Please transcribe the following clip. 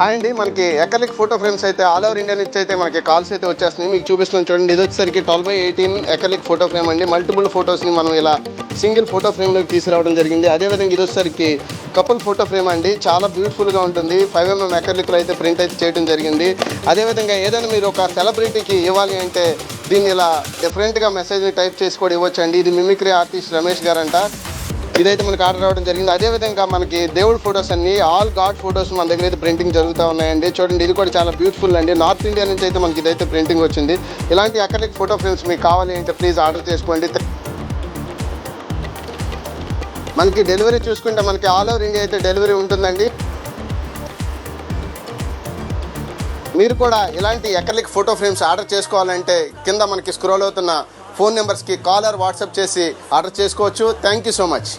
Hi అండి, మనకి ఎకలిక్ photo frames అయితే ఆల్ ఓవర్ ఇండియా నుంచి అయితే మనకి కాల్స్ అయితే వచ్చేస్తున్నాయి. మీకు చూపిస్తున్నాను చూడండి. ఇది వచ్చేసరికి 12x18 ఎకలిక్ ఫోటో ఫ్రేమ్ అండి. మల్టిపుల్ ఫొటోస్ని మనం ఇలా సింగిల్ ఫోటో ఫ్రేమ్లోకి తీసుకురావడం జరిగింది. అదేవిధంగా ఇది వచ్చేసరికి కపుల్ ఫోటో ఫ్రేమ్ అండి. చాలా బ్యూటిఫుల్గా ఉంటుంది. 5mm ఎకలిక్లో అయితే ప్రింట్ అయితే చేయడం జరిగింది. అదేవిధంగా ఏదైనా మీరు ఒక సెలబ్రిటీకి ఇవ్వాలి అంటే దీన్ని ఇలా డిఫరెంట్గా మెసేజ్ని టైప్ చేసి కూడా ఇవ్వచ్చండి. ఇది మిమిక్రీ ఆర్టిస్ట్ రమేష్ గారంట. ఇదైతే మనకి ఆర్డర్ రావడం జరిగింది. అదేవిధంగా మనకి దేవుడు ఫొటోస్ అన్ని ఆల్ గాడ్ ఫొటోస్ మన దగ్గర అయితే ప్రింటింగ్ జరుగుతూ ఉన్నాయండి. చూడండి, ఇది కూడా చాలా బ్యూటిఫుల్ అండి. నార్త్ ఇండియా నుంచి అయితే మనకి ఇదైతే ప్రింటింగ్ వచ్చింది. ఇలాంటి అకలిక్ ఫోటో ఫ్రేమ్స్ మీకు కావాలి అంటే ప్లీజ్ ఆర్డర్ చేసుకోండి. మనకి డెలివరీ చూసుకుంటే మనకి ఆల్ ఓవర్ ఇండియా అయితే డెలివరీ ఉంటుందండి. మీరు కూడా ఇలాంటి అకలిక్ ఫోటో ఫ్రేమ్స్ ఆర్డర్ చేసుకోవాలంటే కింద మనకి స్క్రోల్ అవుతున్న ఫోన్ నెంబర్స్కి కాల్ ఆర్ వాట్సాప్ చేసి ఆర్డర్ చేసుకోవచ్చు. Thank you so much.